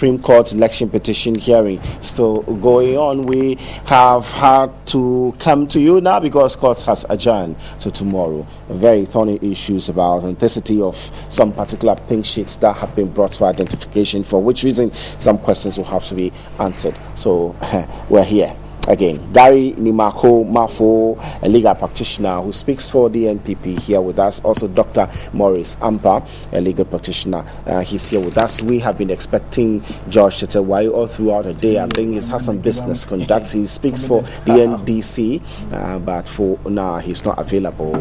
Supreme Court election petition hearing still going on. We have had to come to you now because court has adjourned to tomorrow. Very thorny issues about authenticity of some particular pink sheets that have been brought for identification, for which reason some questions will have to be answered. So we're here. Again, Gary Nimako Mafo, a legal practitioner who speaks for the NPP, here with us. Also, Dr. Maurice Ampa, a legal practitioner, he's here with us. We have been expecting George Tetewai all throughout the day. I think he has some business conduct. He speaks for the NDC, but for now he's not available.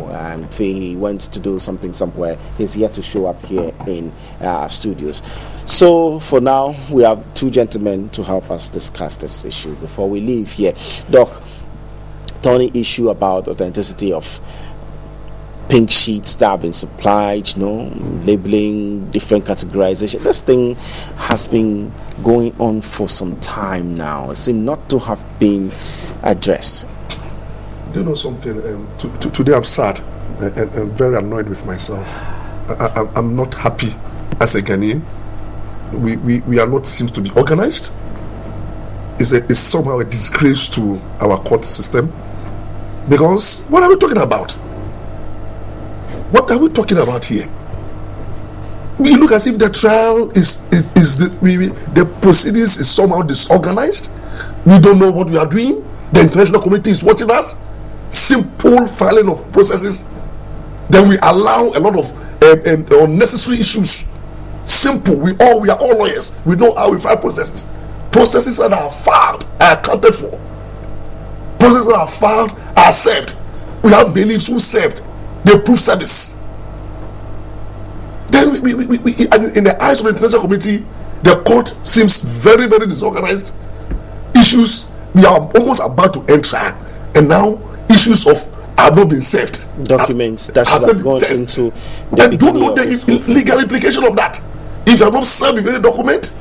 He went to do something somewhere. He's yet to show up here in our studios. So for now, we have two gentlemen to help us discuss this issue before we leave here. Doc, thorny issue about authenticity of pink sheets that have been supplied, labeling, different categorization. This thing has been going on for some time now. It seems not to have been addressed. Do you know something? Today I'm sad and very annoyed with myself. I'm not happy as a Ghanaian. We are not seems to be organized. It's somehow a disgrace to our court system. Because what are we talking about? What are we talking about here? We look as if the trial the proceedings is somehow disorganized. We don't know what we are doing. The international community is watching us. Simple filing of processes. Then we allow a lot of unnecessary issues. Simple. We are all lawyers. We know how we file processes. Processes that are filed are accounted for. Processes that are filed are served. We have bailiffs who served. They prove service. Then we in the eyes of the international community, the court seems very, very disorganized. Issues we are almost about to enter, and now issues of have not been served. Documents that should have gone into the and don't know the legal implication of that. If you have not served with any document,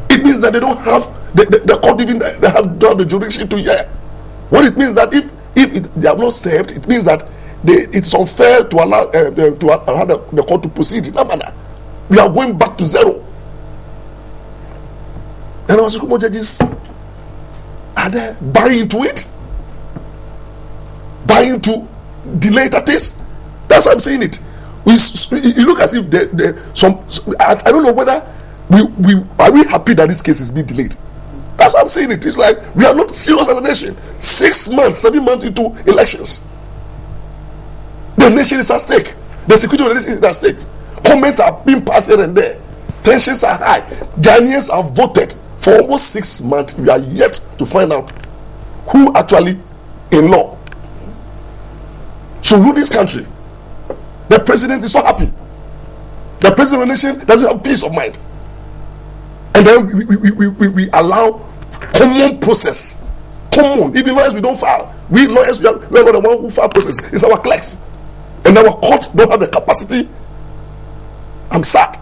it means that they don't have the court even they have the jurisdiction to hear. What it means that if they have not served, it means that it's unfair to allow the court to proceed in that manner. We are going back to zero. And our Supreme Court judges are they buying into it? Buying into delay tactics? That's how I'm saying it. You look as if I don't know whether we are happy that this case is being delayed. That's how I'm saying it. It's like we are not serious as a nation. 6 months, 7 months into elections, the nation is at stake. The security of the nation is at stake. Comments are being passed here and there. Tensions are high. Ghanaians have voted for almost 6 months. We are yet to find out who actually, in law, should rule this country. The president is not happy. The president of the nation doesn't have peace of mind. And then we allow common process. Common. Even lawyers, we don't file. We lawyers, we are not the one who file process. It's our clerks. And our courts don't have the capacity. I'm sad.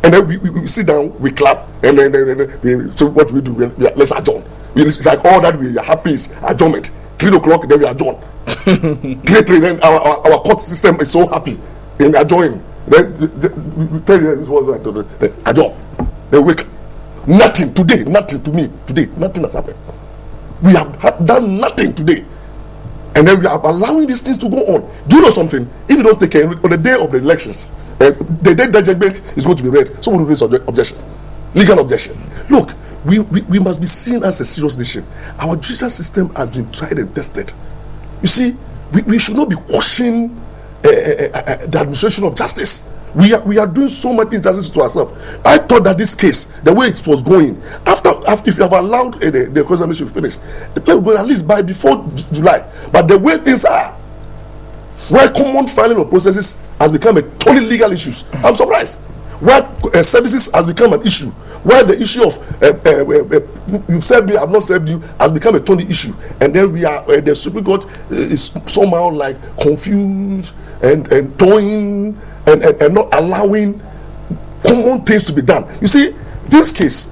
And then we sit down, we clap, and then so what we do, let's adjourn. It's like all that we are happy is adjournment. 3 o'clock, then we adjourn. 3, then our court system is so happy. Then we adjourn. Then we tell you adjourn. Then wake. Nothing today, nothing to me. Today, nothing has happened. We have done nothing today. And then we are allowing these things to go on. Do you know something? If you don't take care, on the day of the elections, the day the judgment is going to be read, someone will raise objection, legal objection. Look, we must be seen as a serious nation. Our judicial system has been tried and tested. You see, we should not be questioning the administration of justice. We are doing so much injustice to ourselves. I thought that this case, the way it was going, after if you have allowed the examination to finish, the plan will go at least by before July. But the way things are, where common filing of processes has become a totally legal issue, I'm surprised. Where services has become an issue, where the issue of you've served me, I've not served you, has become a totally issue, and then we are the Supreme Court is somehow like confused and toying. And not allowing common things to be done. You see, this case,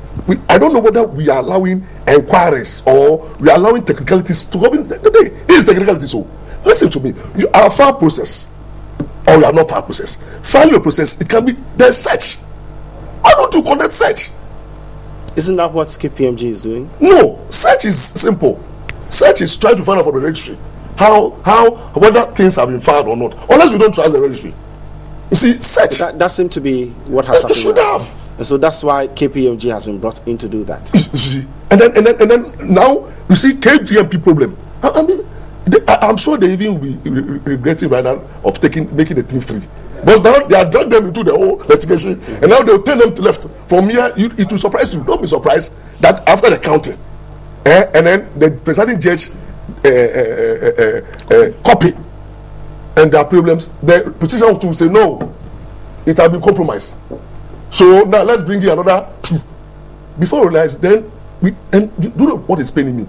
I don't know whether we are allowing inquiries or we are allowing technicalities to go in the day. It is technicality. So, listen to me. You are a file process or you are not file process. File your process. It can be there's search. Why don't you conduct search? Isn't that what KPMG is doing? No, search is simple. Search is trying to find out from the registry whether things have been filed or not. Unless we don't trust the registry. You see, search. That seems to be what has happened. Should have. And so that's why KPMG has been brought in to do that. You see, and then now you see KGMP problem. I mean, I'm sure they even will be regretting right now of making the thing free. But now they are dragged them into the whole litigation, and now they will turn them to left. From here, it will surprise you. Don't be surprised that after the counting, and then the presiding judge copy, and there are problems. The petitioner will say no, it has been compromised. So now let's bring in another 2. Before we realize, then you know what is paining me?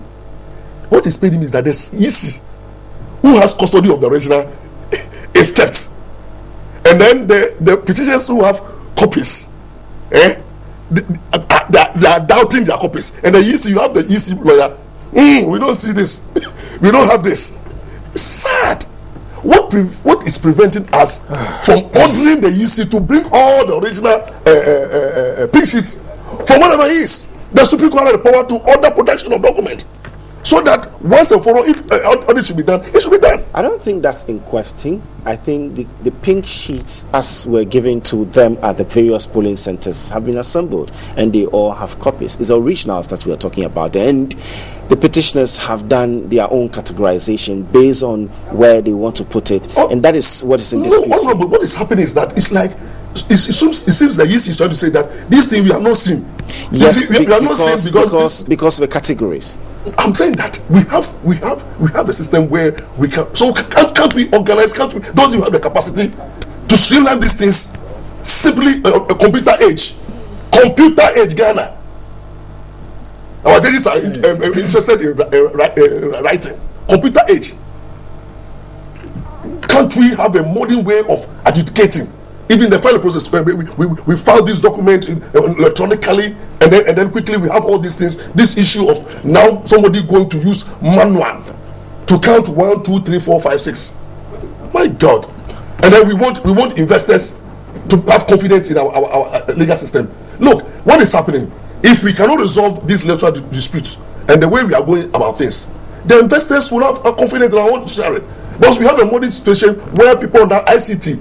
What is paining me is that this EC, who has custody of the original, is kept. And then the petitioners who have copies, they are doubting their copies. And the EC, you have the EC lawyer. We don't see this. We don't have this. It's sad. What is preventing us from ordering the EC to bring all the original pink sheets from whatever it is? The Supreme Court has the power to order production of document, so that once and for all, if audit should be done, it should be done. I don't think that's in question. I think the pink sheets, as were given to them at the various polling centers, have been assembled, and they all have copies. It's originals that we are talking about, and the petitioners have done their own categorization based on where they want to put it, and that is what is in dispute. No, but what is happening is that it's like it seems that EC is trying to say that this thing we have not seen. Yes, we have not seen because of the categories. I'm saying that we have a system where we can. So can't we organize? Can't we? Don't you have the capacity to streamline these things? Simply a computer age, Ghana. Our judges are interested in writing. Computer age. Can't we have a modern way of adjudicating? Even the filing process, we file this document electronically, and then quickly we have all these things. This issue of now somebody going to use manual to count 1, 2, 3, 4, 5, 6. My God! And then we want investors to have confidence in our legal system. Look, what is happening? If we cannot resolve these electoral disputes and the way we are going about things, the investors will have confidence in our own judiciary. Because we have a modern situation where people under ICT,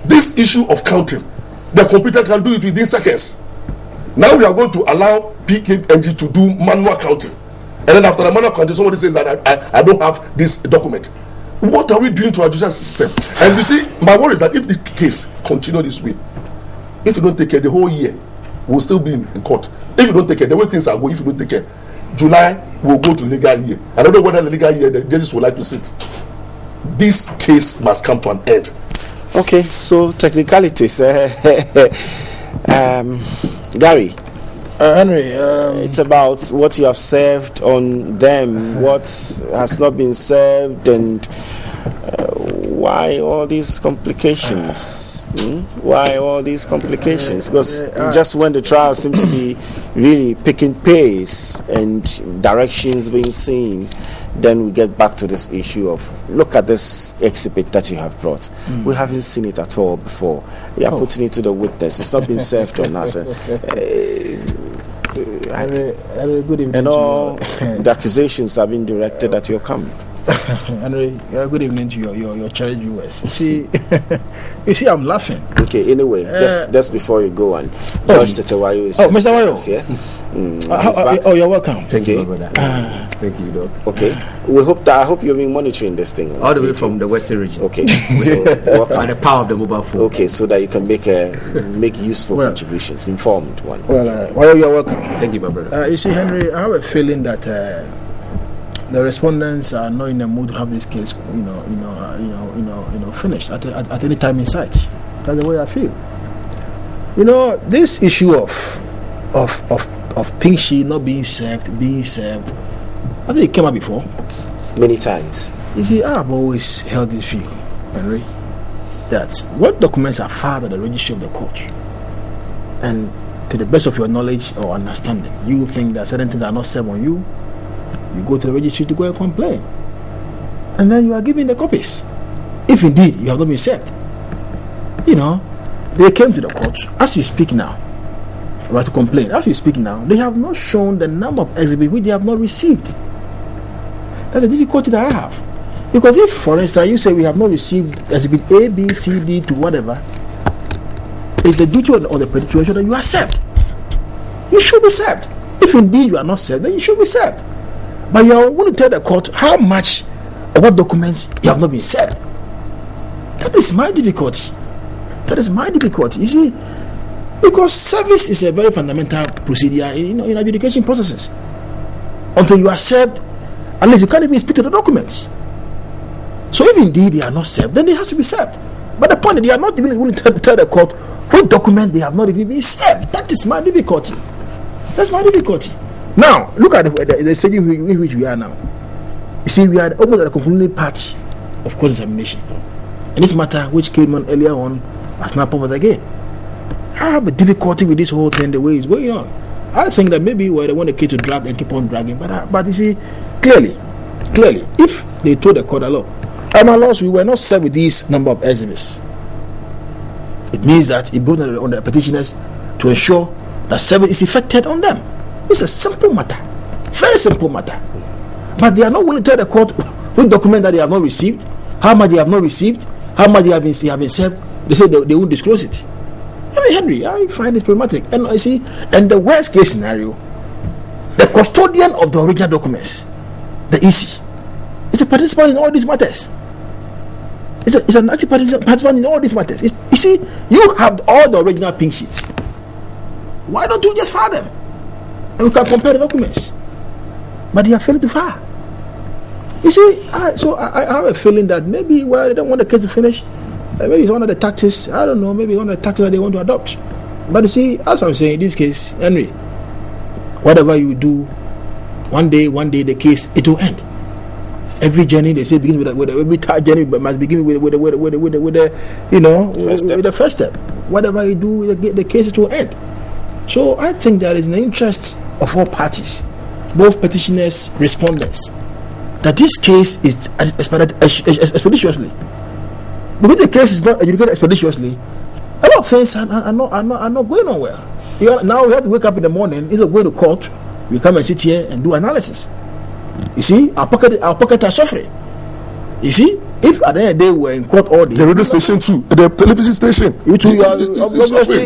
this issue of counting, the computer can do it within seconds. Now we are going to allow PKMG to do manual counting, and then after the manual counting, somebody says that I don't have this document. What are we doing to our judicial system? And you see, my worry is that if the case continue this way, if you don't take care, the whole year will still be in court. If you don't take care, the way things are going, if you don't take care, July will go to legal year. I don't know whether the legal year the judges would like to sit. This case must come to an end. Okay, so technicalities. Gary, Henry, it's about what you have served on them, what has not been served, and why all these complications? Why all these complications? Because just when the trials seem to be really picking pace and directions being seen, then we get back to this issue of, look at this exhibit that you have brought. We haven't seen it at all before. You are putting it to the witness. It's not been served on us. good evening. And all the accusations have been directed at your comment. Henry, good evening to your cherished viewers. You see, I'm laughing. Okay, anyway, just before you go on, George Tetewayo is Mr. Wayo. Yeah? You're welcome. Thank you, brother. Thank you, Doc. Okay, I hope you've been monitoring this thing. All the way from the Western region. Okay, so welcome. By the power of the mobile phone. Okay, so that you can make useful contributions, informed one. Well, you're welcome. Thank you, my brother. You see, Henry, I have a feeling that the respondents are not in the mood to have this case, finished at any time in sight. That's the way I feel. This issue of pink sheet not being served, I think it came up before. Many times. You see, I've always held this view, Henry, that what documents are filed at the registry of the court, and to the best of your knowledge or understanding, you think that certain things are not served on you, you go to the registry to go and complain, and then you are given the copies, if indeed you have not been served. They came to the court as you speak now. about to complain. As we speak now, they have not shown the number of exhibits which they have not received. That's the difficulty that I have. Because if, for instance, you say we have not received exhibit A, B, C, D to whatever, it's the duty of the petition that you accept. You should be served. If indeed you are not served, then you should be served. But you are going to tell the court how much or what documents you have not been served. That is my difficulty. That is my difficulty. You see, because service is a very fundamental procedure in adjudication processes. Until you are served, at least you can't even speak to the documents. So if indeed they are not served, then they have to be served. But the point is, they are not even willing to tell the court what document they have not even been served. That is my difficulty. That's my difficulty. Now, look at the stage in which we are now. You see, we are almost at a completely part of cross-examination. And this matter, which came on earlier on, has now popped up again. I have a difficulty with this whole thing, the way it's going on. I think that maybe they want the case to drag and keep on dragging. But you see, clearly, if they told the court, look, my laws, we were not served with this number of exhibits, it means that it brought on the petitioners to ensure that service is effected on them. It's a simple matter, very simple matter. But they are not willing to tell the court which document that they have not received, how much they have not received, how much they have been served. They say they won't disclose it. I mean, Henry, I find it problematic. And I see, and the worst case scenario, the custodian of the original documents, the EC, is a participant in all these matters. It's an active participant in all these matters. You see, you have all the original pink sheets. Why don't you just file them? And we can compare the documents. But they are failing to file. You see, I have a feeling that maybe they don't want the case to finish. Maybe it's one of the tactics. I don't know. Maybe one of the tactics that they want to adopt. But you see, as I'm saying, in this case, Henry, whatever you do, one day the case, it will end. Every journey, they say, begins with every journey must begin with the first step. Whatever you do, the case will end. So I think there is an interest of all parties, both petitioners, respondents, that this case is expeditiously. Because the case is not adjudicated expeditiously, a lot of things are not going on well. Now we have to wake up in the morning, instead of going to court, we come and sit here and do analysis. You see, our pocket are suffering. You see, if at the end of the day we're in court all day, the radio station too, the television station,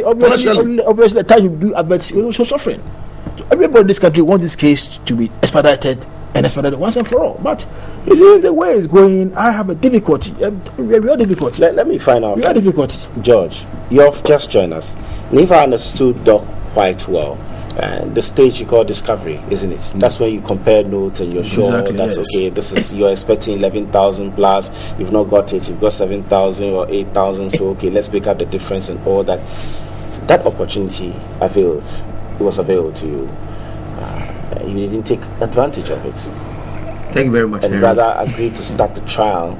obviously the time you do adverts, you're also suffering. So everybody in this country wants this case to be expedited once and for all. But you see, the way it's going, I have a difficulty, a real difficulty. Let me find out. Real difficulty. George, you've just joined us. And if I understood Doc quite well, the stage you call discovery, isn't it? That's when you compare notes and you're sure that's yes. Okay, this is, you're expecting 11,000 plus, you've not got it, you've got 7,000 or 8,000, so okay, let's pick up the difference and all that. That opportunity was available to you. You didn't take advantage of it. Thank you very much, and Henry. rather agreed to start the trial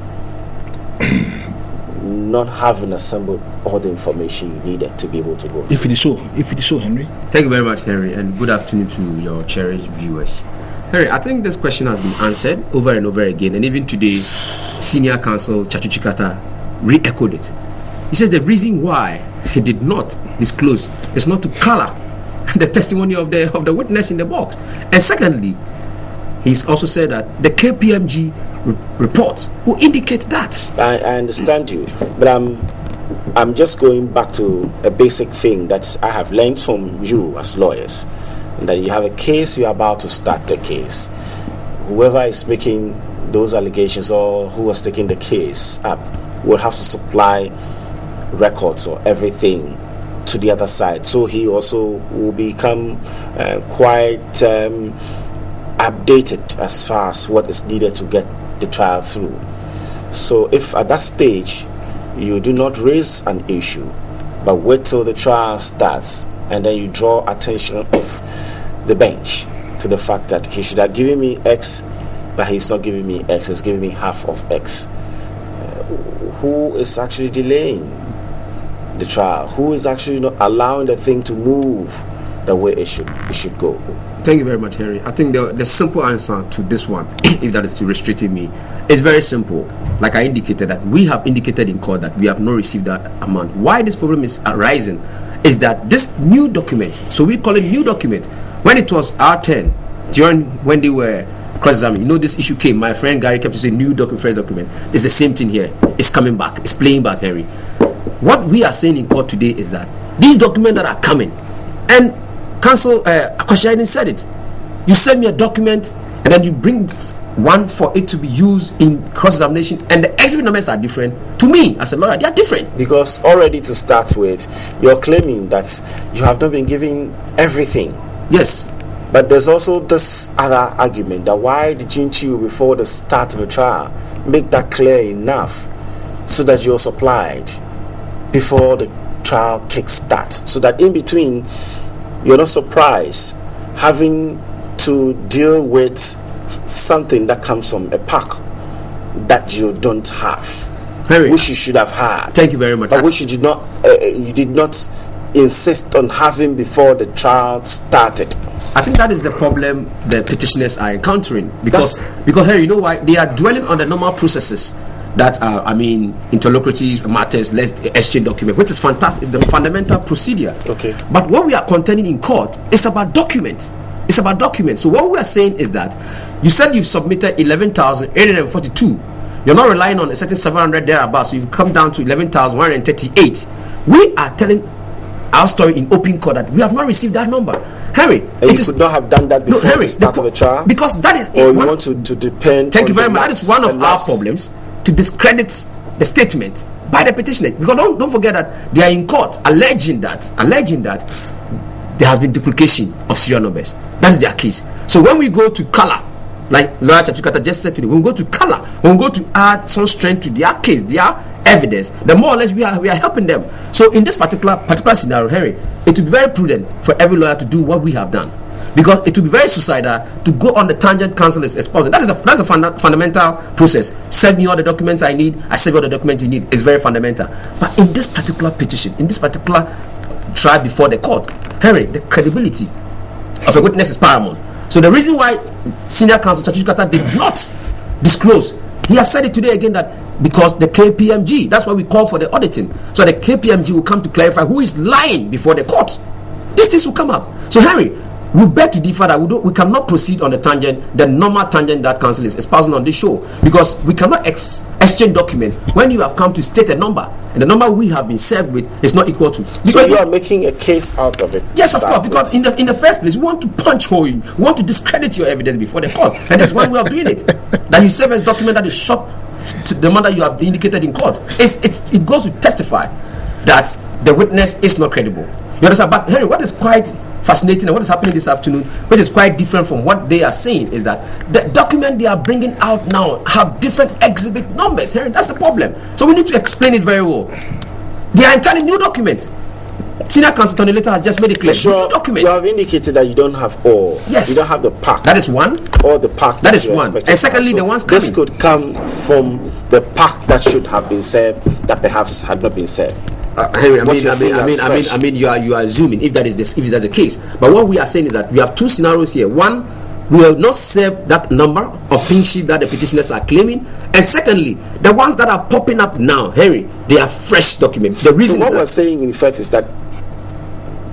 not having assembled all the information you needed to be able to go through. If it is so, Henry. Thank you very much, Henry, and good afternoon to your cherished viewers. Henry, I think this question has been answered over and over again, and even today, Senior Counsel Chachu Chikata re-echoed it. He says the reason why he did not disclose is not to color the testimony of the witness in the box, and secondly, he's also said that the KPMG report will indicate that. I understand you, but I'm just going back to a basic thing that I have learned from you as lawyers, that you have a case, you're about to start the case. Whoever is making those allegations or who was taking the case up will have to supply records or everything to the other side, so he also will become quite updated as far as what is needed to get the trial through. So if at that stage you do not raise an issue but wait till the trial starts and then you draw attention of the bench to the fact that he should have given me X but he's not giving me X, he's giving me half of X, who is actually delaying the trial? Who is actually not allowing the thing to move the way it should go? Thank you very much, Henry. I think the simple answer to this one, if that is too restricting me, is very simple. Like I indicated, that we have indicated in court that we have not received that amount. Why this problem is arising is that this new document, so we call it new document, when it was our turn, during when they were cross-examining, this issue came, my friend Gary kept saying new document, fresh document. It's the same thing here. It's coming back. It's playing back, Henry. What we are saying in court today is that these documents that are coming, and Counsel Akwasiaden said it, you send me a document and then you bring one for it to be used in cross-examination, and the exhibit numbers are different. To me, as a lawyer, they are different. Because already to start with, you're claiming that you have not been given everything. Yes. But there's also this other argument that why didn't you, before the start of the trial, make that clear enough so that you're supplied before the trial kickstarts, so that in between you're not surprised having to deal with something that comes from a pack that you don't have, Henry, which you should have had. Thank you very much. But which you did not insist on having before the trial started. I think that is the problem the petitioners are encountering, because Henry, you know why? They are dwelling on the normal processes that interlocutory matters, let's exchange document, which is fantastic. It's the fundamental procedure. Okay. But what we are contending in court is about documents. It's about documents. So what we are saying is that you said you've submitted 11,842. You're not relying on a certain 700 thereabouts, so you've come down to 11,138. We are telling our story in open court that we have not received that number. Harry, and you could not have done that before the start of the trial, because that is or you want to depend. Thank you very much. That is one of our problems, to discredit the statement by the petitioner. Because don't forget that they are in court alleging that there has been duplication of serial numbers. That is their case. So when we go to color, like Lawyer Chachukata just said today, when we go to color, when we go to add some strength to their case, their evidence, the more or less we are helping them. So in this particular scenario, Henry, it would be very prudent for every lawyer to do what we have done, because it would be very suicidal to go on the tangent counsel is espousing. That's a fundamental process. Send me all the documents I need, I send you all the documents you need. It's very fundamental. But in this particular petition, in this particular trial before the court, Henry, the credibility of a witness is paramount. So the reason why senior counsel Chachukata did not disclose, he has said it today again, that because the KPMG, that's why we call for the auditing, so the KPMG will come to clarify who is lying before the court. These things will come up. So Henry, we beg to differ that we cannot proceed on the tangent, the normal tangent that counsel is espousing on this show, because we cannot exchange document when you have come to state a number, and the number we have been served with is not equal to. So you are making a case out of it. Yes, of course, because in the first place, we want to punch hole you, we want to discredit your evidence before the court, and that's one way of doing it. That you serve as document that is short to the matter you have indicated in court. It goes to testify that the witness is not credible. You understand? But Henry, what is quite fascinating and what is happening this afternoon, which is quite different from what they are saying, is that the document they are bringing out now have different exhibit numbers. Henry, that's the problem. So we need to explain it very well. They are entirely new documents. Senior counsel Tony Later has just made it clear. Sure, documents. You have indicated that you don't have all. Yes. You don't have the pack. That is one. Or the pack. That is one. And secondly, the ones coming. This could come from the pack that should have been served, that perhaps had not been served. Henry, I mean, you are assuming if that's the case. But what we are saying is that we have two scenarios here. One, we have not served that number of pink sheet that the petitioners are claiming, and secondly, the ones that are popping up now, Henry, they are fresh documents. The reason. So what we're saying, in fact, is that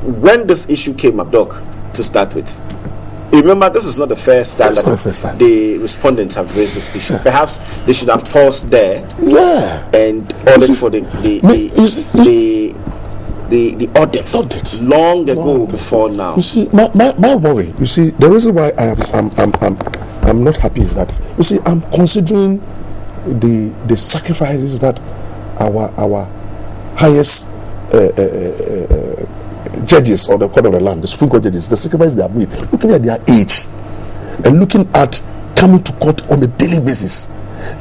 when this issue came up, Doc, to start with, remember, this is not the first time that the respondents have raised this issue. Perhaps they should have paused there, and ordered for the audit long ago before now. You see, my worry. You see, the reason why I'm not happy is that, you see, I'm considering the sacrifices that our highest judges or the court of the land, the Supreme Court judges, the sacrifice they have made, looking at their age and looking at coming to court on a daily basis,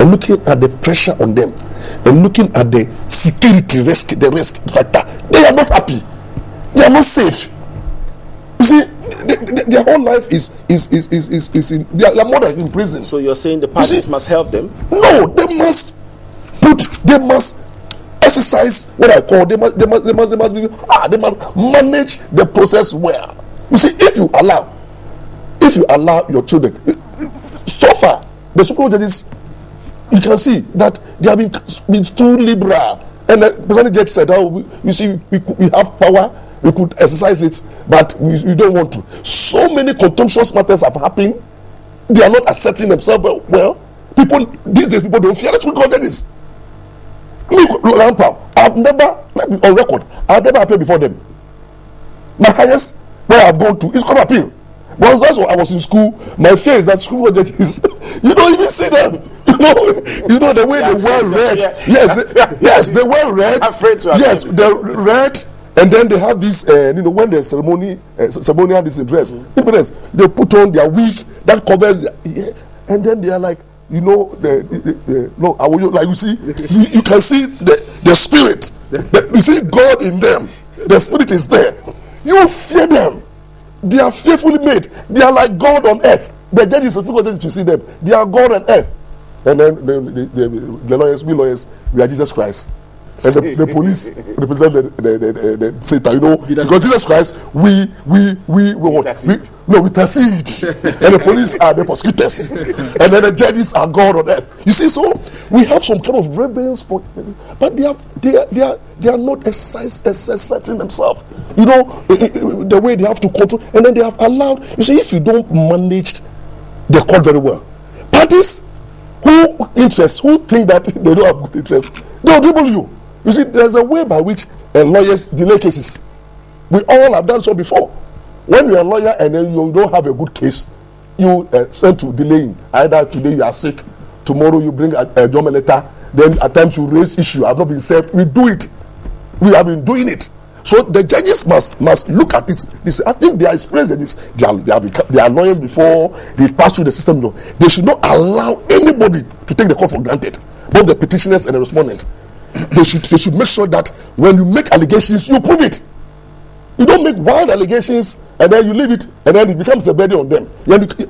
and looking at the pressure on them, and looking at the security risk, the risk factor, they are not happy. They are not safe. You see, their whole life is in. They are more than in prison. So you're saying the parties must help them? No, they must exercise what I call they must manage the process well. You see, if you allow your children, so far the Supreme Court judges, you can see that they have been too liberal, and the president judge said, "Oh, you see, we have power, we could exercise it, but we don't want to. So many contentious matters have happened. They are not asserting themselves well. People these days, people don't fear the Supreme Court judges. Me, I've never, on record, I've never appeared before them. My highest where I've gone to is Court of Appeal. Once that's when I was in school, my fear is that Supreme Court judges, you don't even see them. You know the way they well read. Yes, they well read. Yes, they're read, and then they have this. When there's ceremonial disinterest, they put on their wig that covers, and then they are like, no, like you see, you can see the spirit. You see God in them. The spirit is there. You fear them. They are fearfully made. They are like God on earth. The judges, people to see them. They are God on earth. And then the lawyers, we are Jesus Christ. And the police represent the Satan, because Jesus Christ, we intercede. And the police are the prosecutors. And then the judges are God on earth. You see, so we have some kind of reverence for, but they are not asserting themselves. The way they have to control, and then they have allowed. You see, if you don't manage the court very well, parties who think that they don't have good interest, they'll dribble you. You see, there's a way by which lawyers delay cases. We all have done so before. When you're a lawyer and then you don't have a good case, you send to delaying. Either today you are sick, tomorrow you bring a job letter, then at times you raise issue. I've not been served. We do it. We have been doing it. So the judges must look at this. I think they are experienced. They are lawyers before. They've passed through the system. They should not allow anybody to take the court for granted. Both the petitioners and the respondent. They should make sure that when you make allegations, you prove it. You don't make wild allegations and then you leave it and then it becomes a burden on them.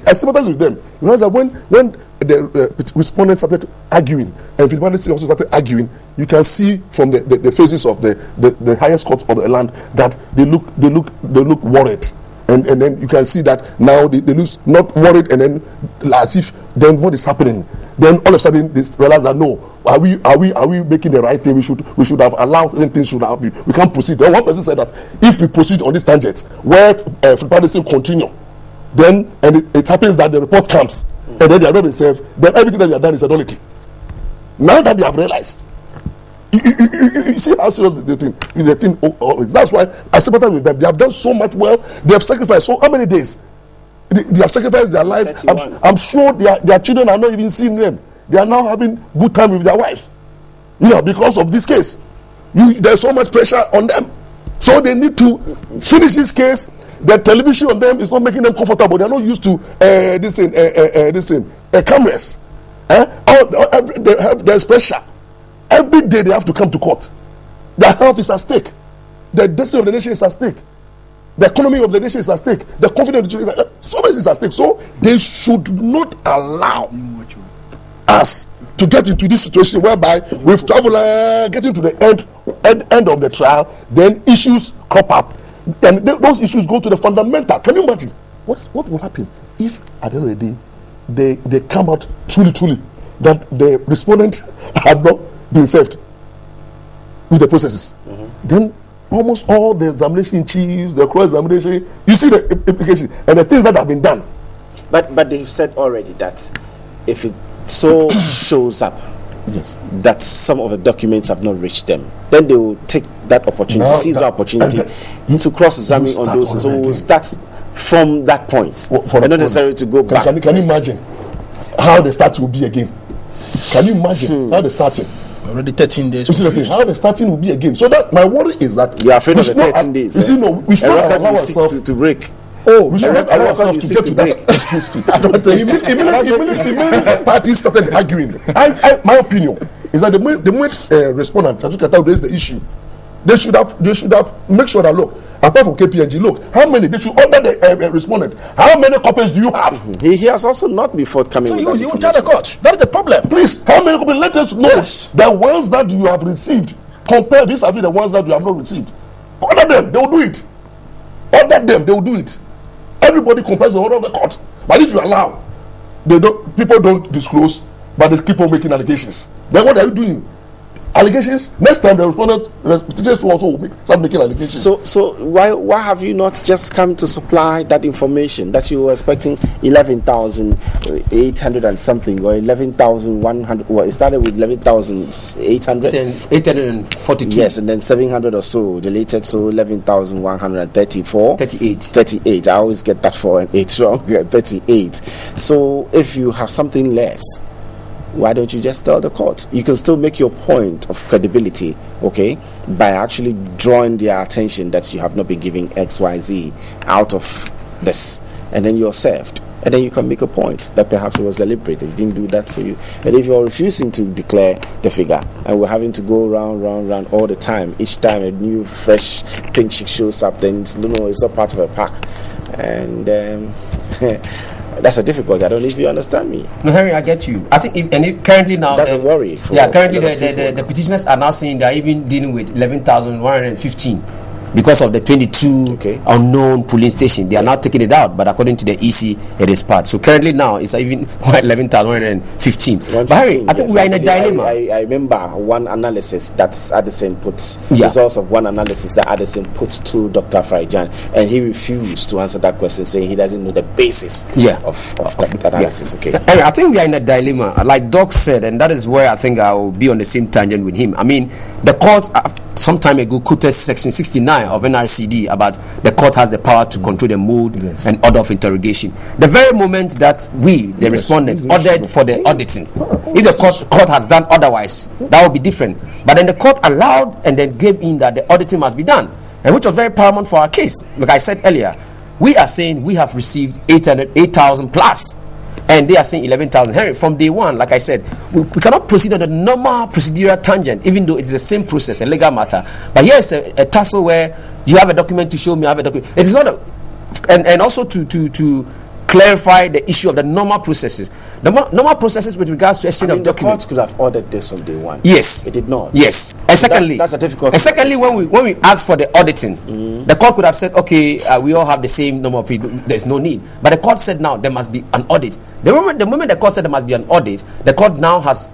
I sympathize with them. You know that when the respondents started arguing and Philip also started arguing, you can see from the faces of the highest court of the land that they look worried. And then you can see that now they look not worried, and then as if then what is happening? Then all of a sudden they realize that no, are we making the right thing? We should have allowed things should happen. We can't proceed. And one person said that if we proceed on this tangent where Petition continue, then it happens that the report comes and then they are not been served, then everything that we have done is a nullity. Now that they have realized. You see how serious the thing. That's why I sympathize with them. They have done so much well. They have sacrificed so how many days? They have sacrificed their life. I'm sure their children are not even seeing them. They are now having good time with their wives. Because of this case. There's so much pressure on them. So they need to finish this case. The television on them is not making them comfortable. They are not used to cameras. There's pressure. Every day they have to come to court. Their health is at stake. The destiny of the nation is at stake. The economy of the nation is at stake. The confidence of the nation so much is at stake. So they should not allow us to get into this situation whereby we've traveled, getting to the end of the trial, then issues crop up. And those issues go to the fundamental. Can you imagine? What will happen if at the end of the day they come out truly that the respondent had not been served with the processes? Then almost all the examination chiefs, the cross-examination, you see the implication and the things that have been done. But they've said already that if it so shows up, yes, that some of the documents have not reached them, then they will take that opportunity, seize the opportunity to cross-examine on those. So we'll start from that point, and not necessarily to go back. Can you imagine how the start will be again? Can you imagine how the starting? Already 13 days. You see the thing, how the starting will be again. So that my worry is that you are afraid of the 13 days. You see, no, we should not allow ourselves to break. We should not allow ourselves to get to that extreme. Immediately parties started arguing. My opinion is that the moment respondent Chachukata raised the issue, they should have make sure that look, apart from KPNG, look, how many they should order the respondent. How many copies do you have? He has also not been forthcoming. So you will tell the court. That is the problem. Please, how many copies? Let us know the ones that you have received. Compare vis-a-vis the ones that you have not received. Order them, they will do it. Order them, they will do it. Everybody complies with the order of the court. But if you allow, people don't disclose, but they keep on making allegations. Then what are you doing? allegations. Next time the respondent petitions also will start making allegations. So why have you not just come to supply that information that you were expecting 11,800 and something, or 11,100? Well, it started with 11,800. 842. Yes, and then 700 or so deleted, so 11,134. 38. I always get that 4 and 8 wrong. 38. So if you have something less, why don't you just tell the court? You can still make your point of credibility, okay, by actually drawing their attention that you have not been giving XYZ out of this, and then you're served. And then you can make a point that perhaps it was deliberated. It didn't do that for you. And if you're refusing to declare the figure, and we're having to go round all the time, each time a new, fresh pink chick shows up, then it's not part of a pack. And that's a difficulty. I don't know if you understand me. No, Henry, I get you. I think currently now... That's a worry. Currently the petitioners are now saying they are even dealing with 11,115. Because of the 22 unknown polling station, they are now taking it out. But according to the EC, it is part. So currently now, it's even 11,115. But Harry, I think we are in a dilemma. I remember one analysis that Addison puts, results of one analysis that Addison puts to Dr. Farijan, and he refused to answer that question, saying he doesn't know the basis of that analysis. Okay. Harry, I think we are in a dilemma, like Doc said, and that is where I think I will be on the same tangent with him. I mean, the court some time ago quoted section 69 of NRCD about the court has the power to control the mode and order of interrogation. The very moment that the respondent ordered for the auditing, if the court has done otherwise, that would be different. But then the court allowed and then gave in that the auditing must be done, and which was very paramount for our case. Like I said earlier, we are saying we have received 8,000 plus, and they are saying 11,000. Henry, from day one, like I said, we cannot proceed on the normal procedural tangent, even though it's the same process, a legal matter. But here's a tussle where you have a document to show me, I have a document. It is not and also to clarify the issue of the normal processes. The normal processes with regards to exchange of documents. The court could have ordered this on day one. Yes. It did not. Yes. And secondly, that's a difficult. And secondly, when we asked for the auditing, the court could have said, okay, we all have the same number of people, there's no need. But the court said now there must be an audit. The moment the court said there must be an audit, the court now has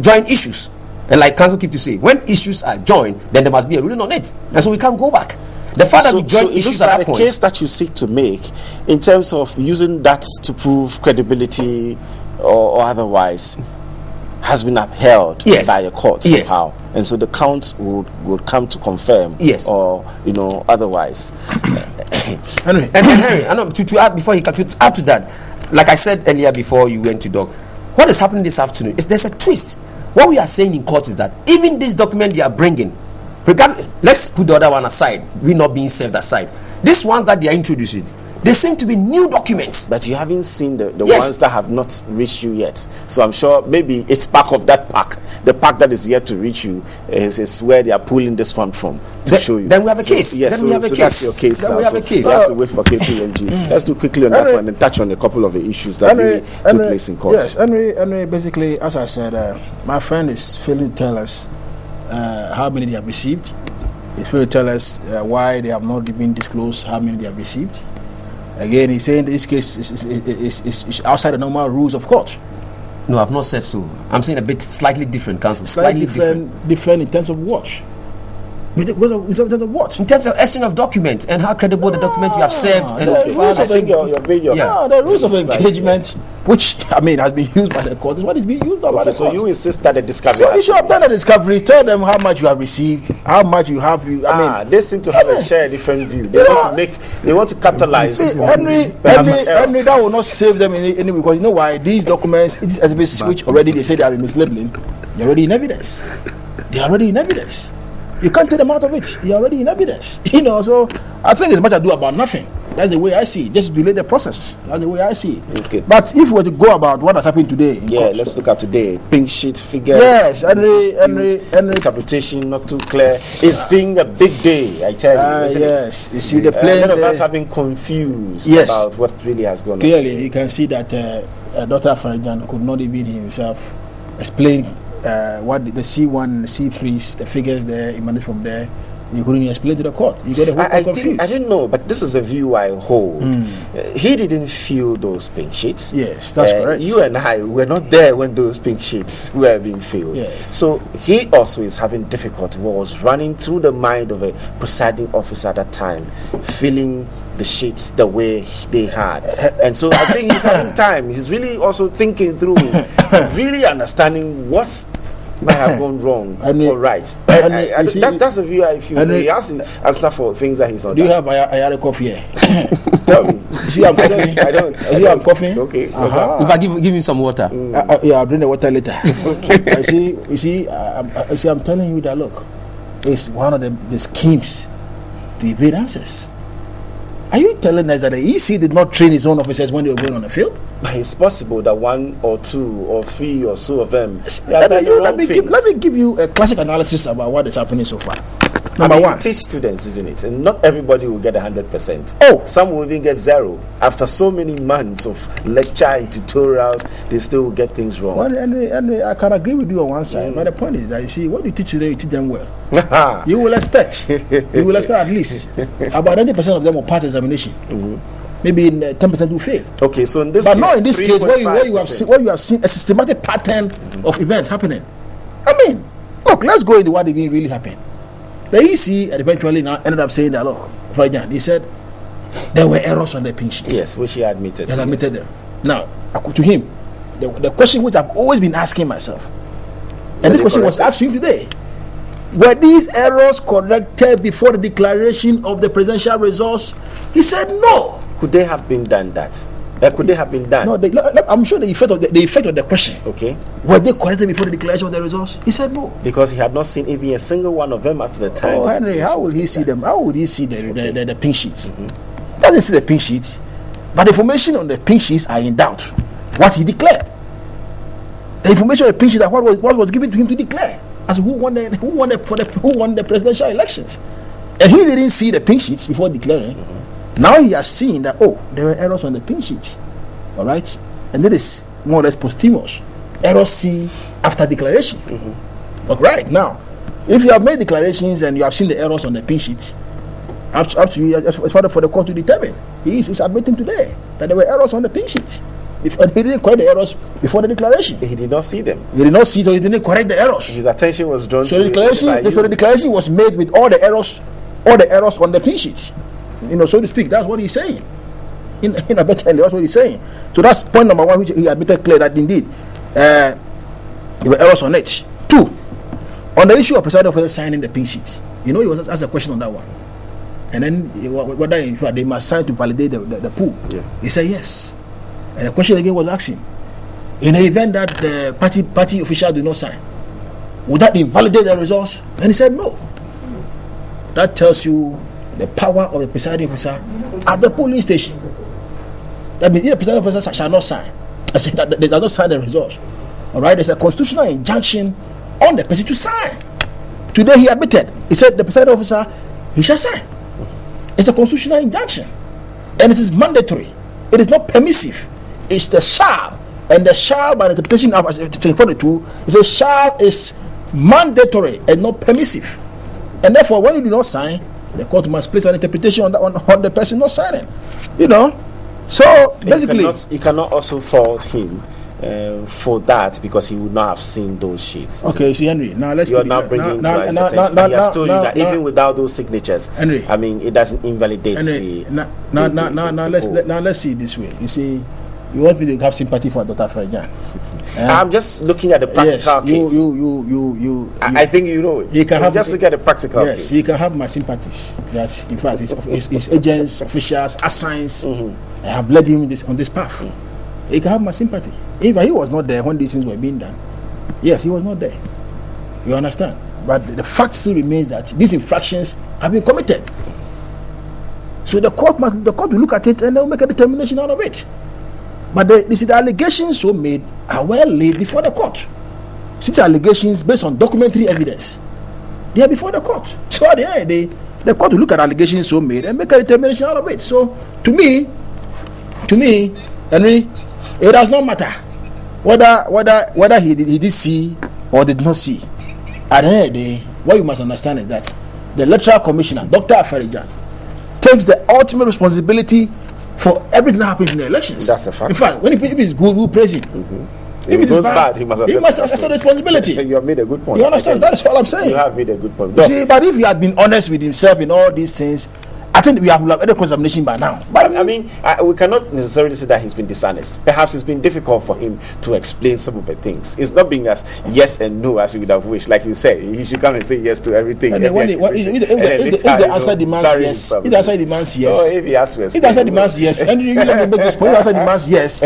joined issues. And like counsel keep to say, when issues are joined, then there must be a ruling on it. And so we can't go back. The fact that we join issues at that point. The case that you seek to make, in terms of using that to prove credibility or otherwise, has been upheld by a court somehow, and so the count would come to confirm, or otherwise. Henry, I know to add before he to add to that, like I said earlier before you went to Doc, what is happening this afternoon is there's a twist. What we are saying in court is that even this document they are bringing, let's put the other one aside, we not being served aside. This one that they are introducing, they seem to be new documents. But you haven't seen the ones that have not reached you yet. So I'm sure maybe it's part of that pack. The pack that is yet to reach you is where they are pulling this one from to show you. Then we have a case. Yes, we have a case. That's your case now. We have a case. We have to wait for KPMG. Let's do quickly on that one and touch on a couple of the issues that really took place in court. Yes, Henry, basically, as I said, my friend is failing to tell us how many they have received. He's failing to tell us why they have not been disclosed how many they have received. Again, he's saying this case is outside the normal rules of court. No, I've not said so. I'm saying a bit slightly different, counsel. Slightly different in terms of what? In terms of what? In terms of exchange of documents and how credible the document you have served. And the rules of engagement, which has been used by the court, is what is being used by the court. So you insist that the discovery. So you should have done a discovery. Tell them how much you have received, how much you have. They seem to have a different view. They want to capitalize. Henry, that will not save them in any way, because you know why? These documents, it is exhibits which already they say they are mislabeling. They're already in evidence. You can't take them out of it. You're already in evidence. So I think it's much ado about nothing. That's the way I see it. Just delay the process. That's the way I see it. Okay. But if we were to go about what has happened today in court, let's look at today. Pink sheet figures. Yes, Henry. Interpretation not too clear. It's been a big day, I tell you, isn't it? You see the plane. A lot of us have been confused about what really has gone on. Clearly, you can see that Dr. Farijan could not even himself explain what the C1 and the C3s, the figures there emanate from there, You couldn't explain to the court. You got the whole court confused. I didn't know, but this is a view I hold. He didn't feel those pink sheets. Yes, that's correct. You and I were not there when those pink sheets were being filled. Yes. So he also is having difficulty. What was running through the mind of a presiding officer at that time, filling the sheets the way they had. And so I think he's having time. He's really also thinking through, really understanding what's might have gone wrong or right. That's a view I feel. So he has to answer for things that he's on. Do you have a coffee here? Tell me. You see I'm coughing? I don't. You have coffee? Okay. If I give him some water. Yeah, I'll bring the water later. Okay. You see, I'm telling you that, look, it's one of the schemes to evade answers. Are you telling us that the EC did not train his own officers when they were going on the field? It's possible that 1 or 2 or 3 or so of them. Let me give you a classic analysis about what is happening so far. Number one, teach students, isn't it? And not everybody will get 100%. Oh, some will even get 0. After so many months of lecture and tutorials, they still will get things wrong. Well, and I can agree with you on one side, but the point is that you see, what you teach today, you teach them well. You will expect at least about 90% of them will pass examination. Maybe 10% will fail. Okay, so in this but case, not in this case where you have seen a systematic pattern of events happening. I mean, look, let's go into what really happened. The EC eventually now ended up saying that, look, for example, he said there were errors on the pink sheets. Yes, which he admitted. He admitted them. Now, to him, the question which I've always been asking myself, and this question was asked to him today: were these errors corrected before the declaration of the presidential results? He said no. Could they have been done that? Could they have been done? No, I'm sure the effect of the question. Okay. Were they corrected before the declaration of the results? He said no. Because he had not seen even a single one of them at the time. Oh, Henry, how will he see them? How would he see the pink sheets? He doesn't see the pink sheets, but the information on the pink sheets are in doubt. What he declared, the information on the pink sheets, what was given to him to declare as who won the presidential elections, and he didn't see the pink sheets before declaring. Now he has seen that, oh, there were errors on the pink sheet. All right? And that is more or less posthumous. Errors seen after declaration. But right now, if you have made declarations and you have seen the errors on the pink sheet, up to you, it's for the court to determine. He is admitting today that there were errors on the pink sheet. He didn't correct the errors before the declaration. He did not see them. He did not see, so he didn't correct the errors. His attention was drawn to the declaration. So the declaration was made with all the errors on the pink sheet. So to speak, that's what he's saying. In a better, that's what he's saying. So that's point number one, which he admitted clear that indeed there were errors on it. 2, on the issue of presiding officer signing the pink sheets. He was asked a question on that one, and then whether in fact they must sign to validate the pool. Yeah. He said yes, and the question again was asking, in the event that the party official do not sign, would that invalidate the results? And he said no. That tells you the power of the presiding officer at the polling station. That means if the presiding officer shall not sign, I say that they does not sign the results. All right, there's a constitutional injunction on the person to sign. Today he admitted. He said the presiding officer, he shall sign. It's a constitutional injunction, and it is mandatory. It is not permissive. It's the shall, and the shall by the interpretation of 42, it says shall is mandatory and not permissive, and therefore when you do not sign, the court must place an interpretation on the person not signing. So basically, you cannot also fault him for that because he would not have seen those sheets. Okay, see, Henry. Now let's. You are now bringing to his attention. He has told you that even without those signatures, Henry, I mean, it doesn't invalidate Henry, Now let's see it this way. You see, you want me to have sympathy for Dr. Frejan. I'm just looking at the practical case. I think he can have, just look at the practical case. Yes, he can have my sympathies. That in fact, his agents, officials, assigns, have led him on this path. He can have my sympathy. If he was not there when these things were being done, yes, he was not there. You understand? But the fact still remains that these infractions have been committed. So the court will look at it and they'll make a determination out of it. But the allegations so made are well laid before the court. Since allegations based on documentary evidence, they are before the court. So at the end of the day, the court will look at allegations so made and make a determination out of it. So to me, Henry, it does not matter whether he did see or did not see. At the end of the day, what you must understand is that the electoral commissioner, Dr. Afarijan, takes the ultimate responsibility for everything that happens in the elections. That's a fact. In fact, if it's good, we praise him. If it is bad, he must accept responsibility. You have made a good point. You understand? That's all I'm saying. You have made a good point. You see, but if he had been honest with himself in all these things, I think we have had a condemnation by now. But I mean, we cannot necessarily say that he's been dishonest. Perhaps it's been difficult for him to explain some of the things. It's not being as yes and no as he would have wished. Like you said, he should come and say yes to everything. And if the answer demands yes, if the answer demands yes, if he has to explain, if the answer demands yes, and you don't make this point, the answer demands yes,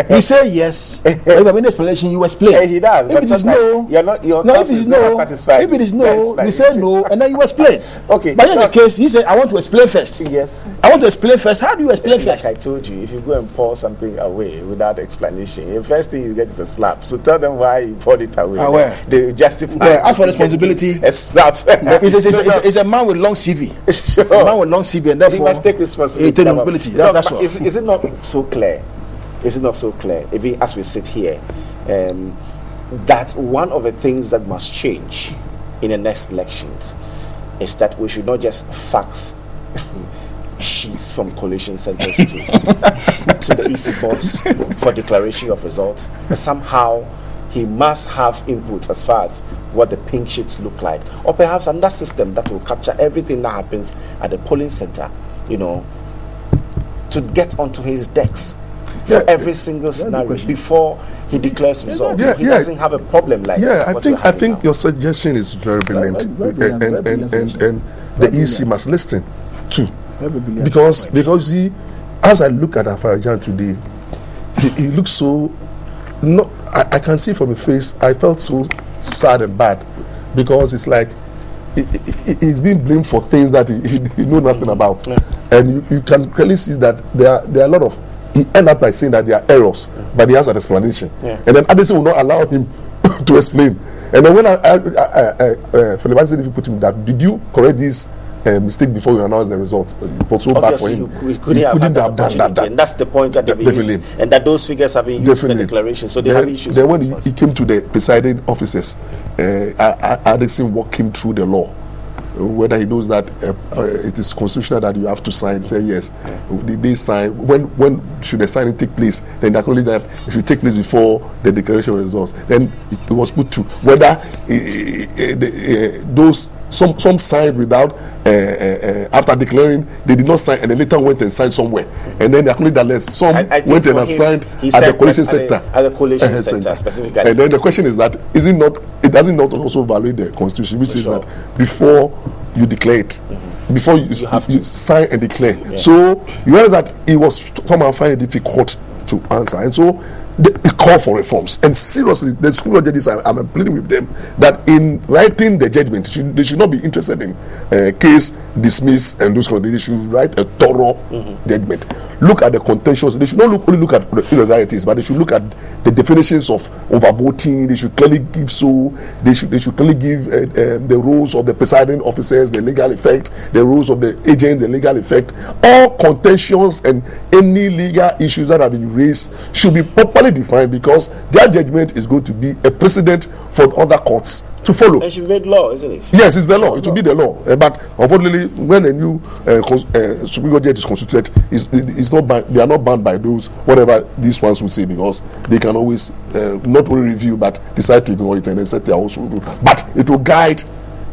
you say yes. If you have any explanation, you explain. He does. If it is no, if it is no, satisfied. If it is no, you say no, and then you explain. Okay. But in the case, he said, "I want to explain first." Yes. I want to explain first. How do you explain first? Like I told you, if you go and pour something away without explanation, the first thing you get is a slap. So tell them why you poured it away. They justify. As for responsibility, a slap. It's a man with long CV. Sure. A man with long CV, and therefore he must take responsibility. That's all. Is it not so clear? Is it not so clear? Even as we sit here, that one of the things that must change in the next elections is that we should not just fax sheets from collation centers to the EC boss for declaration of results. Somehow he must have input as far as what the pink sheets look like, or perhaps another system that will capture everything that happens at the polling center, to get onto his decks for every single scenario before he declares results. So he doesn't have a problem like I think your suggestion is very brilliant, and the EC must listen too. Because he, as I look at Afarijan today, he looks so. No, I can see from his face. I felt so sad and bad because it's like he's being blamed for things that he knows nothing about, and you can clearly see that there are a lot of. He end up by saying that there are errors, but he has an explanation, and then Addison will not allow him to explain. And then when Philip said, if you put him that, did you correct this mistake before you announce the result? It was so bad for him. He couldn't have done that. And that's the point that they've used, and that those figures have been used in the declaration. So they have issues. Then when he came to the presiding officers, Addison walked him through the law. Whether he knows that it is constitutional that you have to sign, say yes. They sign. When should the signing take place? Then they acknowledge that it should take place before the declaration of results. Then it was put to whether those some signed without after declaring they did not sign, and then later went and signed somewhere, and then they acknowledge that less. Some went and signed at the collation center. At the collation center specifically. And then the question is that is it not? It doesn't not also violate the constitution, which is that before you declare it, before you sign and declare. So you realize that it was somehow finding it difficult to answer, and so they call for reforms. And seriously, the school of judges, I'm pleading with them that in writing the judgment, they should not be interested in case dismiss and those kind of things. They should write a thorough judgment. Look at the contentious. They should not only look at irregularities, but they should look at the definitions of overvoting. They should clearly give They should clearly give the roles of the presiding officers, the legal effect, the roles of the agents, the legal effect. All contentious and any legal issues that have been raised should be properly defined, because their judgment is going to be a precedent for other courts to follow. It should be made law, isn't it? Yes, it's the law. It will be the law. But unfortunately, when a new Supreme Court judge is constituted, it's not they are not bound by those whatever these ones will say, because they can always not only review but decide to ignore it and then set their own rule. But it will guide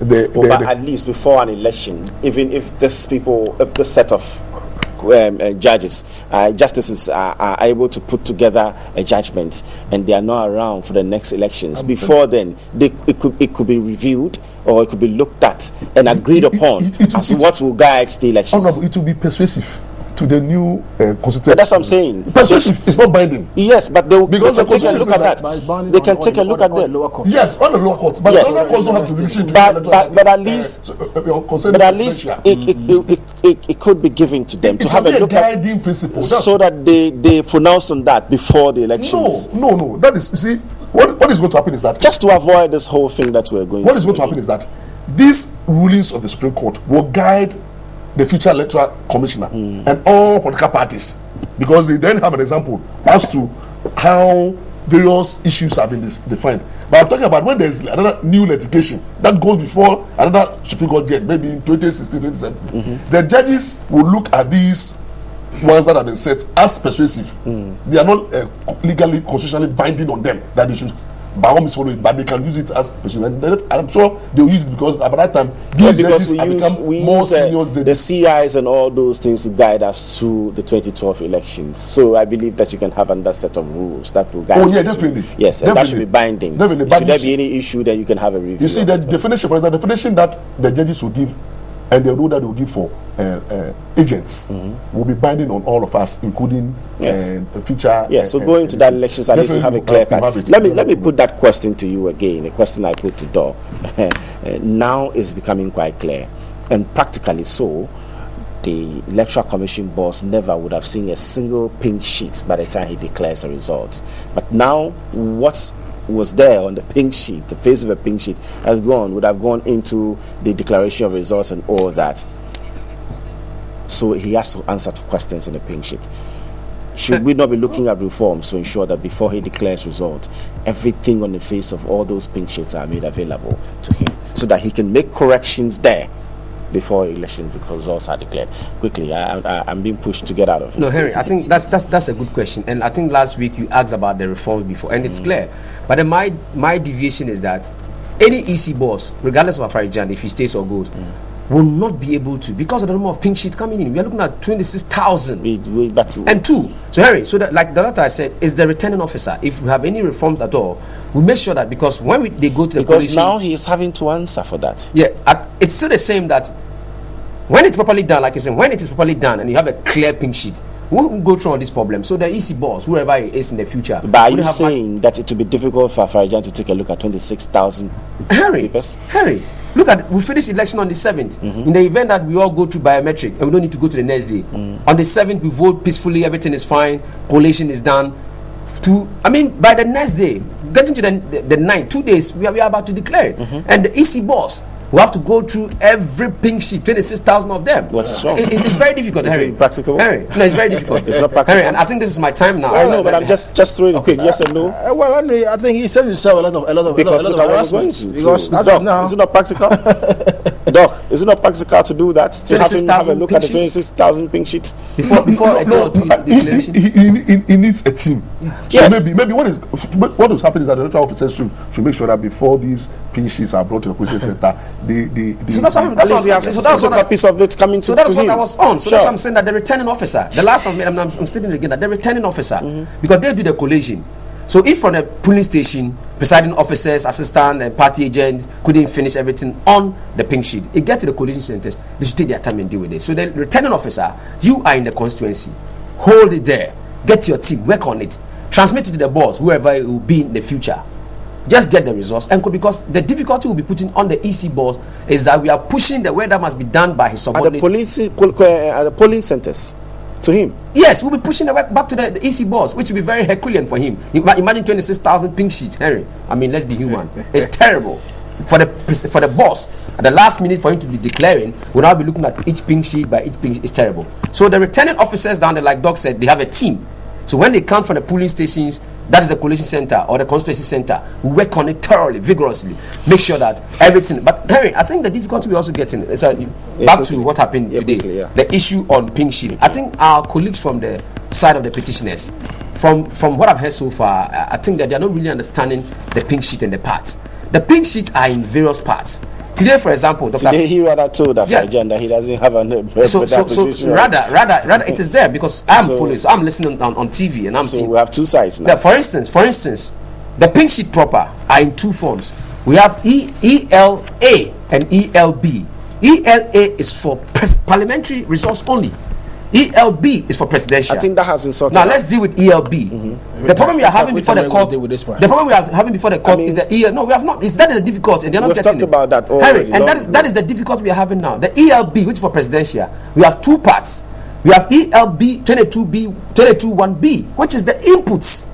but at least before an election, even if this set of justices are able to put together a judgment and they are not around for the next elections, before then it could be reviewed, or it could be looked at and agreed upon as what will guide the elections. Oh no, it will be persuasive to the new constitution. That's what I'm saying. Persuasive is not binding. Yes, but they can take a look at that. They can take a look at that. Yes, on the lower courts, but the lower courts don't have jurisdiction. But at least it could be given to them to have a look at, guiding principle, so that they pronounce on that before the elections. No. That is, you see, what is going to happen is that, just to avoid this whole thing that we're going. What is going to happen is that these rulings of the Supreme Court will guide the future electoral commissioner and all political parties, because they then have an example as to how various issues have been defined. But I'm talking about when there's another new litigation that goes before another Supreme Court judge, maybe in 2016, 2017. The judges will look at these ones that have been set as persuasive. They are not legally, constitutionally binding on them that they should by all means follow it, but they can use it as persuasive. And I'm sure they'll use it because at that time these judges have become more senior judges. The CIs and all those things to guide us through the 2012 elections. So I believe that you can have another set of rules that will guide. Oh yeah, definitely. Yes, and that should be binding. Definitely. Should there be any issue, then you can have a review. You see, the definition, for example, the definition that the judges will give and the rule that they will give for agents will be binding on all of us, including future. Yes, so going to that elections, at least we have a clear cut. Let me put that question to you again, a question I put to Doc. Now it's becoming quite clear, and practically so. The Electoral Commission boss never would have seen a single pink sheet by the time he declares the results. But now, what was there on the pink sheet, the face of a pink sheet, would have gone into the declaration of results and all that. So he has to answer to questions in the pink sheet. Should we not be looking at reforms to ensure that before he declares results, everything on the face of all those pink sheets are made available to him, so that he can make corrections there before election results are declared? Quickly, I'm being pushed to get out of it. No, Henry, I think that's a good question, and I think last week you asked about the reforms before, and it's clear. But then my deviation is that any EC boss, regardless of Afarijan, if he stays or goes, will not be able to, because of the number of pink sheets coming in. We are looking at 26,000 and two. So Henry, so that, like the letter I said, is the returning officer. If we have any reforms at all, we make sure that, because when they go to the because now he is having to answer for that. Yeah, it's still the same that when it's properly done, like I said, when it is properly done and you have a clear pink sheet, we won't go through all this problem. So the EC boss, whoever it is in the future. But are you saying that it will be difficult for Afarijan to take a look at 26,000 papers? Harry, look at, we finished election on the 7th. In the event that we all go through biometric and we don't need to go to the next day. On the 7th, we vote peacefully, everything is fine, collation is done. By the next day, getting to the 9th, 2 days, we are about to declare it. And the EC boss, we have to go through every pink sheet, 26,000 of them. What's wrong? It's very difficult, Harry. Is it practicable? Harry, no, it's very difficult. It's not practical. Harry, and I think this is my time now. I know, but I'm just throwing quick yes and no. Well, Henry, I think he saved himself a lot of harassment. Because Doc, is it not practical? Doc, is it not practical to do that? To have a look at the 26,000 pink sheets? Before he needs a team. Yes. So maybe what is happening is that the electoral officers should make sure that before these pink sheets are brought to the police center, so that's what copies of it coming to so that's what him. I was on. So that's what I'm saying, that the returning officer, the last time I'm stating it again, that the returning officer, because they do the collation. So if from the polling station, presiding officers, assistant, and party agents couldn't finish everything on the pink sheet, it gets to the collation centers, they should take their time and deal with it. So the returning officer, you are in the constituency, hold it there, get your team, work on it, transmit it to the boss, whoever it will be in the future. Just get the results, and because the difficulty we'll be putting on the EC boss is that we are pushing the way that must be done by his subordinate. At the polling centers, to him. Yes, we'll be pushing the work back to the EC boss, which will be very Herculean for him. Imagine 26,000 pink sheets, Henry. Let's be human. It's terrible for the boss. At the last minute for him to be declaring, we'll now be looking at each pink sheet by each pink sheet. It's terrible. So the returning officers down there, like Doc said, they have a team. So when they come from the polling stations, that is the collation center or the constituency center, we work on it thoroughly, vigorously, make sure that everything. But Henry, I think the difficulty we also get in is back to what happened today, the issue on pink sheet. I think our colleagues from the side of the petitioners, from what I've heard so far, I think that they are not really understanding the pink sheet and the parts. The pink sheet are in various parts. Today, for example, Dr. Today he rather told that agenda he doesn't have a so rather it is there because I'm following, so I'm listening on TV and I'm seeing. We have two sides now. For instance, the pink sheet proper are in two forms. We have ELA and ELB. ELA is for parliamentary resource only. ELB is for presidential. I think that has been sorted now out. Let's deal with ELB. The problem we are having before the court. The problem we are having before the court is the EL. No, we have not. That is the difficulty, and they're not getting it. We've talked about that already. Harry, and that is the difficulty we are having now. The ELB, which is for presidential, we have two parts. We have ELB 22B, 22(1)B, which is the inputs,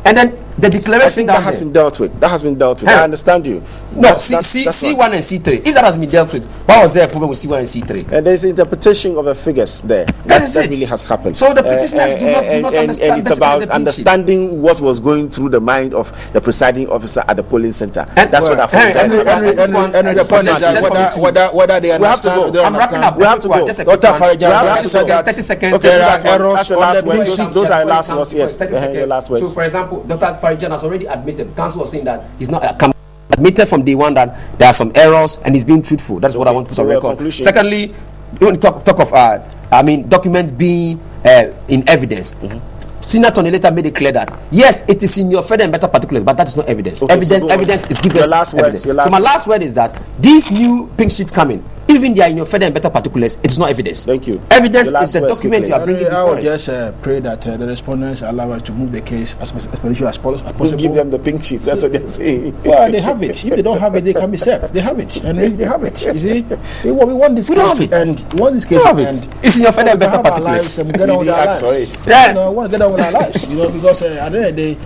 and then the declaration I think that has been dealt with. That has been dealt with. I understand you. No, C1 and C3. If that has been dealt with, why was there a problem with C1 and C3? And there's interpretation of the figures there. That really has happened. So the petitioners do not understand. And it's about understanding what was going through the mind of the presiding officer at the polling center. And that's what I found. And the point is that whether they understand. I'm wrapping up. We have to go. Dr. Farajan, 30 seconds. Okay, those are last words. Yes, your last words. So, for example, Dr. Farajan has already admitted. Council was saying that he's not admitted from day one that there are some errors and he's being truthful. That's what I want to put on record. Secondly, you want to talk of documents being in evidence. Senator later made it clear that yes, it is in your further and better particulars, but that is not evidence. Okay, evidence is given. So my last word is that these new pink sheets coming, even they are in your further and better particulars, it is not evidence. Thank you. Evidence is the document you are bringing before us. I would just pray that the respondents allow us to move the case as possible. We'll give them the pink sheets. That's what they're saying. Well, they have it. If they don't have it, they can be served. They have it, and they have it. You see, we want this case to end. We want this case to end. It's in your further and better particulars. Get on with our lives. I want to get on with our lives. Because at the end of the day,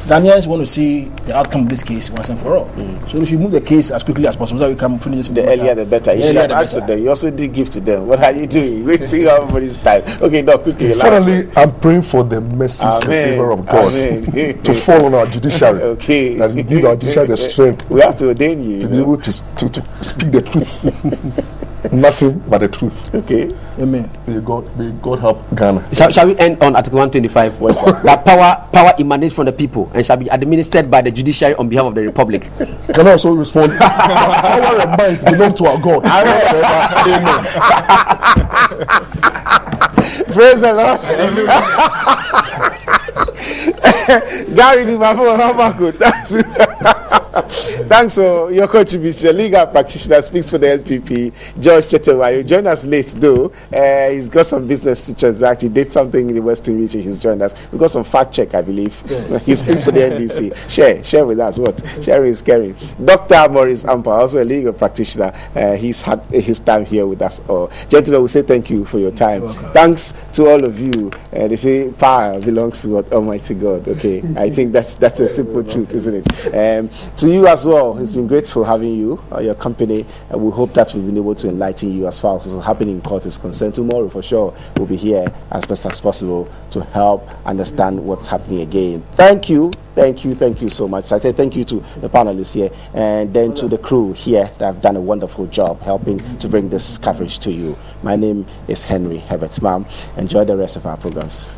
Ghanaians want to see the outcome of this case once and for all. So we should move the case as quickly as possible so we can finish this. The earlier the better. You should have asked them. You also did give to them. What are you doing? Wasting everybody's time. Okay, no, quickly. Finally, I'm praying for the mercies and favor of God to fall on our judiciary. Okay. That we give our judiciary the strength. We have to ordain you. To be able to speak the truth. Nothing but the truth. Okay. Amen. May God help Ghana. Shall we end on Article 125? That power emanates from the people and shall be administered by the judiciary on behalf of the Republic. Can I also respond? Power and might belong to our God. Amen. Praise the Lord. Gary, thanks for your contribution. Legal practitioner speaks for the NPP. George Chetewa, joined us late though. He's got some business to transact. He did something in the Western region. He's joined us. We got some fact check, I believe. He speaks for the NDC. Share with us. What sharing is caring. Dr. Maurice Ampa, also a legal practitioner. He's had his time here with us all. Gentlemen, we say thank you for your time. Thanks to all of you. They say power belongs to what Almighty God. Okay, I think that's a simple truth, isn't it? To you as well, it's been grateful having you, your company, and we hope that we've been able to enlighten you as far as what's happening in court is concerned. Tomorrow, for sure, we'll be here as best as possible to help understand what's happening again. Thank you so much. I say thank you to the panelists here, and then to the crew here that have done a wonderful job helping to bring this coverage to you. My name is Henry Herbert. Ma'am, enjoy the rest of our programs.